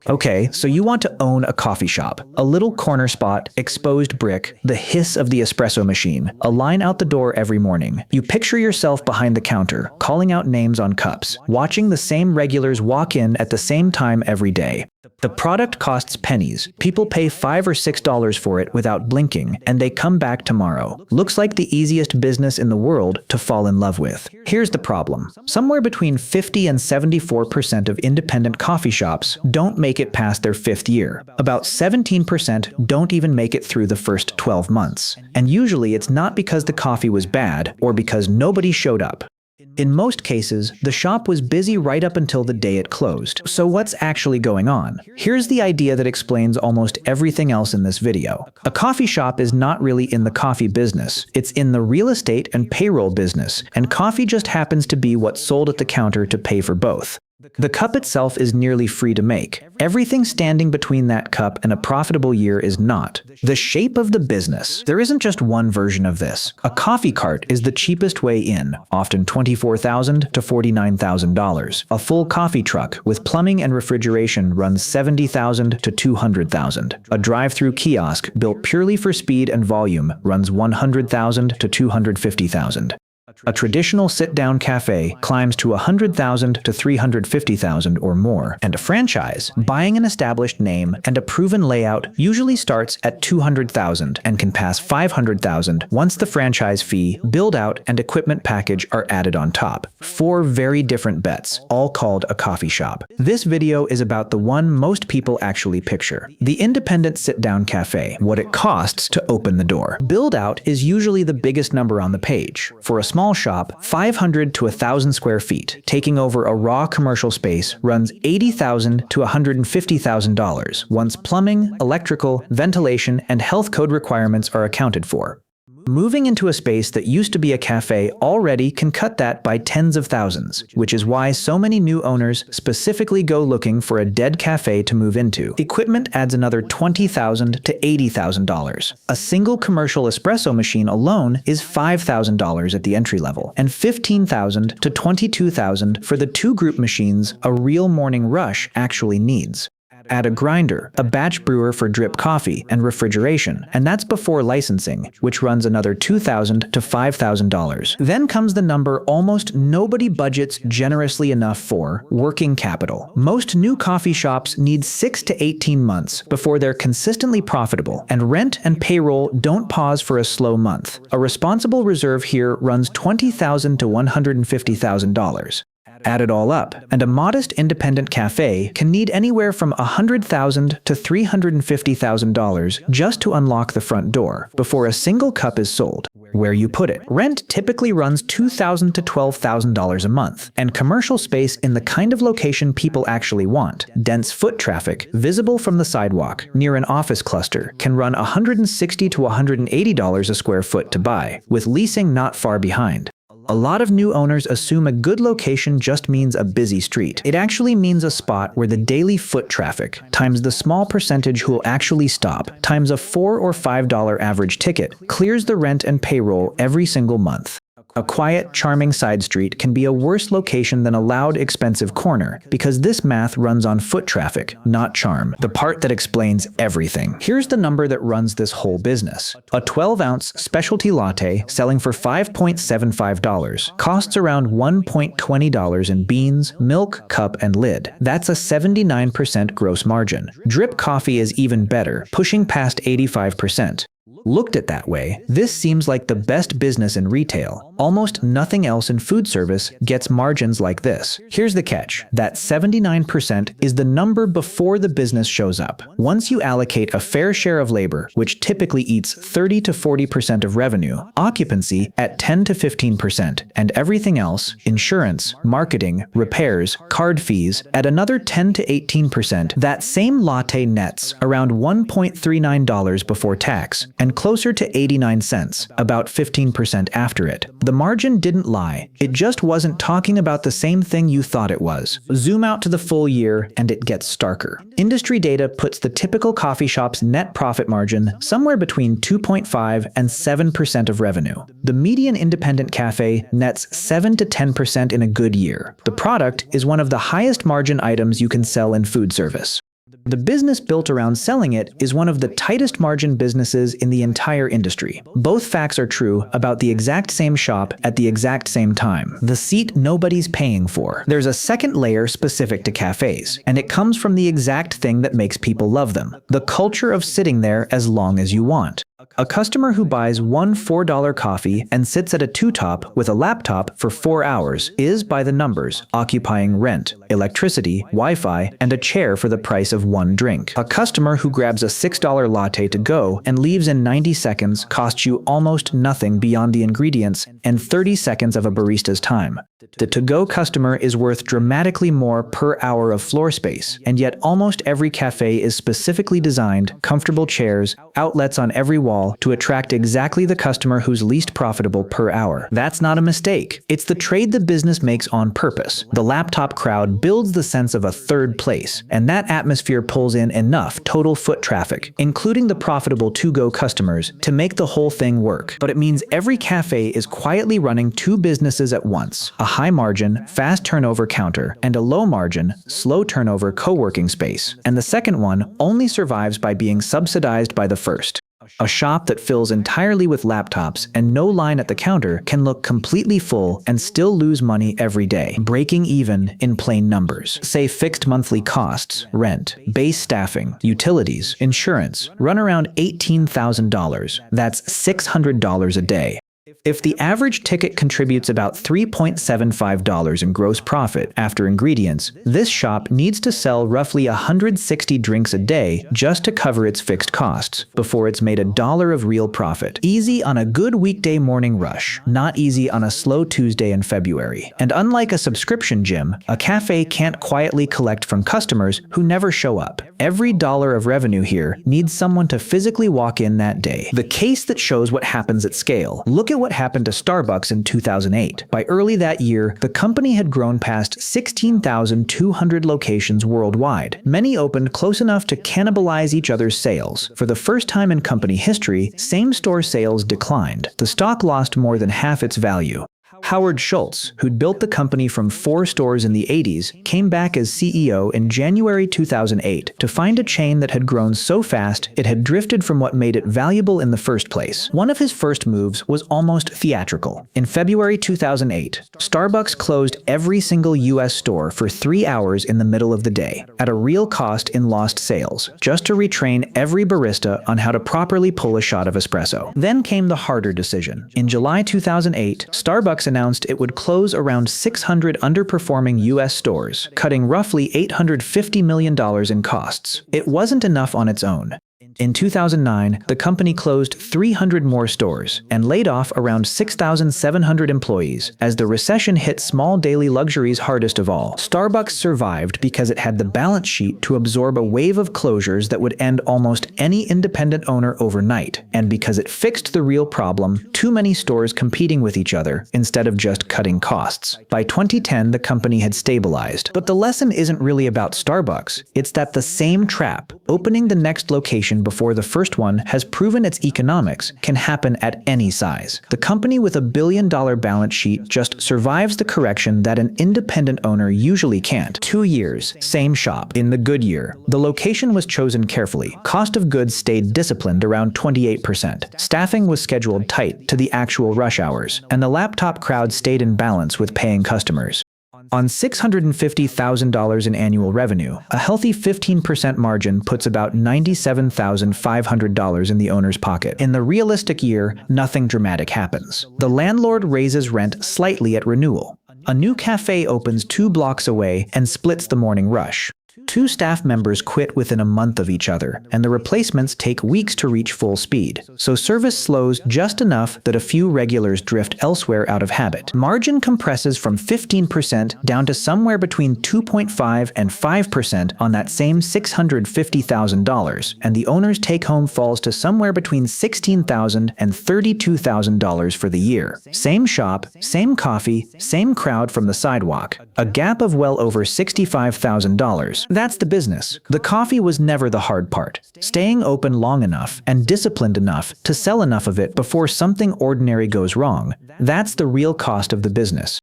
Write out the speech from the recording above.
Okay, so you want to own a coffee shop. A little corner spot, exposed brick, the hiss of the espresso machine, a line out the door every morning. You picture yourself behind the counter, calling out names on cups, watching the same regulars walk in at the same time every day. The product costs pennies. People pay $5 or $6 for it without blinking, and they come back tomorrow. Looks like the easiest business in the world to fall in love with. Here's the problem. Somewhere between 50 and 74% of independent coffee shops don't make it past their 5th year. About 17% don't even make it through the first 12 months. And usually it's not because the coffee was bad or because nobody showed up. In most cases, the shop was busy right up until the day it closed. So what's actually going on? Here's the idea that explains almost everything else in this video. A coffee shop is not really in the coffee business. It's in the real estate and payroll business, and coffee just happens to be what's sold at the counter to pay for both. The cup itself is nearly free to make. Everything standing between that cup and a profitable year is not. The shape of the business. There isn't just one version of this. A coffee cart is the cheapest way in, often $24,000 to $49,000. A full coffee truck with plumbing and refrigeration runs $70,000 to $200,000. A drive-through kiosk built purely for speed and volume runs $100,000 to $250,000. A traditional sit-down cafe climbs to $100,000 to $350,000 or more, and a franchise, buying an established name and a proven layout, usually starts at $200,000 and can pass $500,000 once the franchise fee, build-out, and equipment package are added on top. 4 very different bets, all called a coffee shop. This video is about the one most people actually picture, the independent sit-down cafe, what it costs to open the door. Build-out is usually the biggest number on the page. For a small shop, 500 to 1,000 square feet, taking over a raw commercial space, runs $80,000 to $150,000 once plumbing, electrical, ventilation, and health code requirements are accounted for. Moving into a space that used to be a cafe already can cut that by tens of thousands, which is why so many new owners specifically go looking for a dead cafe to move into. Equipment adds another $20,000 to $80,000. A single commercial espresso machine alone is $5,000 at the entry level, and $15,000 to $22,000 for the 2 group machines a real morning rush actually needs. Add a grinder, a batch brewer for drip coffee, and refrigeration, and that's before licensing, which runs another $2,000 to $5,000. Then comes the number almost nobody budgets generously enough for: working capital. Most new coffee shops need 6 to 18 months before they're consistently profitable, and rent and payroll don't pause for a slow month. A responsible reserve here runs $20,000 to $150,000. Add it all up, and a modest independent cafe can need anywhere from $100,000 to $350,000 just to unlock the front door before a single cup is sold. Where you put it. Rent typically runs $2,000 to $12,000 a month, and commercial space in the kind of location people actually want, dense foot traffic, visible from the sidewalk, near an office cluster, can run $160 to $180 a square foot to buy, with leasing not far behind. A lot of new owners assume a good location just means a busy street. It actually means a spot where the daily foot traffic, times the small percentage who will actually stop, times a $4 or $5 average ticket, clears the rent and payroll every single month. A quiet, charming side street can be a worse location than a loud, expensive corner, because this math runs on foot traffic, not charm, the part that explains everything. Here's the number that runs this whole business. A 12-ounce specialty latte selling for $5.75 costs around $1.20 in beans, milk, cup, and lid. That's a 79% gross margin. Drip coffee is even better, pushing past 85%. Looked at that way, this seems like the best business in retail. Almost nothing else in food service gets margins like this. Here's the catch. That 79% is the number before the business shows up. Once you allocate a fair share of labor, which typically eats 30 to 40% of revenue, occupancy at 10 to 15%, and everything else, insurance, marketing, repairs, card fees, at another 10 to 18%, that same latte nets around $1.39 before tax, and closer to 89 cents, about 15% after it. The margin didn't lie. It just wasn't talking about the same thing you thought it was. Zoom out to the full year, and it gets starker. Industry data puts the typical coffee shop's net profit margin somewhere between 2.5 and 7% of revenue. The median independent cafe nets 7 to 10% in a good year. The product is one of the highest margin items you can sell in food service. The business built around selling it is one of the tightest margin businesses in the entire industry. Both facts are true about the exact same shop at the exact same time. The seat nobody's paying for. There's a second layer specific to cafes, and it comes from the exact thing that makes people love them: the culture of sitting there as long as you want. A customer who buys one $4 coffee and sits at a two-top with a laptop for 4 hours is, by the numbers, occupying rent, electricity, Wi-Fi, and a chair for the price of one drink. A customer who grabs a $6 latte to go and leaves in 90 seconds costs you almost nothing beyond the ingredients and 30 seconds of a barista's time. The to-go customer is worth dramatically more per hour of floor space, and yet almost every cafe is specifically designed, comfortable chairs, outlets on every wall to attract exactly the customer who's least profitable per hour. That's not a mistake. It's the trade the business makes on purpose. The laptop crowd builds the sense of a third place, and that atmosphere pulls in enough total foot traffic, including the profitable to-go customers, to make the whole thing work. But it means every cafe is quietly running two businesses at once: a high-margin, fast turnover counter, and a low-margin, slow-turnover co-working space. And the second one only survives by being subsidized by the first. A shop that fills entirely with laptops and no line at the counter can look completely full and still lose money every day, breaking even in plain numbers. Say fixed monthly costs, rent, base staffing, utilities, insurance, run around $18,000. That's $600 a day. If the average ticket contributes about $3.75 in gross profit after ingredients, this shop needs to sell roughly 160 drinks a day just to cover its fixed costs before it's made $1 of real profit. Easy on a good weekday morning rush, not easy on a slow Tuesday in February. And unlike a subscription gym, a cafe can't quietly collect from customers who never show up. Every dollar of revenue here needs someone to physically walk in that day. The case that shows what happens at scale. Look at what happened to Starbucks in 2008. By early that year, the company had grown past 16,200 locations worldwide. Many opened close enough to cannibalize each other's sales. For the first time in company history, same-store sales declined. The stock lost more than half its value. Howard Schultz, who'd built the company from 4 stores in the 80s, came back as CEO in January 2008 to find a chain that had grown so fast it had drifted from what made it valuable in the first place. One of his first moves was almost theatrical. In February 2008, Starbucks closed every single US store for 3 hours in the middle of the day, at a real cost in lost sales, just to retrain every barista on how to properly pull a shot of espresso. Then came the harder decision. In July 2008, Starbucks announced it would close around 600 underperforming US stores, cutting roughly $850 million in costs. It wasn't enough on its own. In 2009, the company closed 300 more stores and laid off around 6,700 employees as the recession hit small daily luxuries hardest of all. Starbucks survived because it had the balance sheet to absorb a wave of closures that would end almost any independent owner overnight, and because it fixed the real problem: too many stores competing with each other instead of just cutting costs. By 2010, the company had stabilized. But the lesson isn't really about Starbucks. It's that the same trap, opening the next location before the first one has proven its economics, can happen at any size. The company with $1 billion balance sheet just survives the correction that an independent owner usually can't. 2 years, same shop. In the good year, the location was chosen carefully. Cost of goods stayed disciplined around 28%. Staffing was scheduled tight to the actual rush hours, and the laptop crowd stayed in balance with paying customers. On $650,000 in annual revenue, a healthy 15% margin puts about $97,500 in the owner's pocket. In the realistic year, nothing dramatic happens. The landlord raises rent slightly at renewal. A new cafe opens 2 blocks away and splits the morning rush. 2 staff members quit within a month of each other, and the replacements take weeks to reach full speed. So service slows just enough that a few regulars drift elsewhere out of habit. Margin compresses from 15% down to somewhere between 2.5 and 5% on that same $650,000, and the owner's take-home falls to somewhere between $16,000 and $32,000 for the year. Same shop, same coffee, same crowd from the sidewalk. A gap of well over $65,000. That's the business. The coffee was never the hard part. Staying open long enough and disciplined enough to sell enough of it before something ordinary goes wrong. That's the real cost of the business.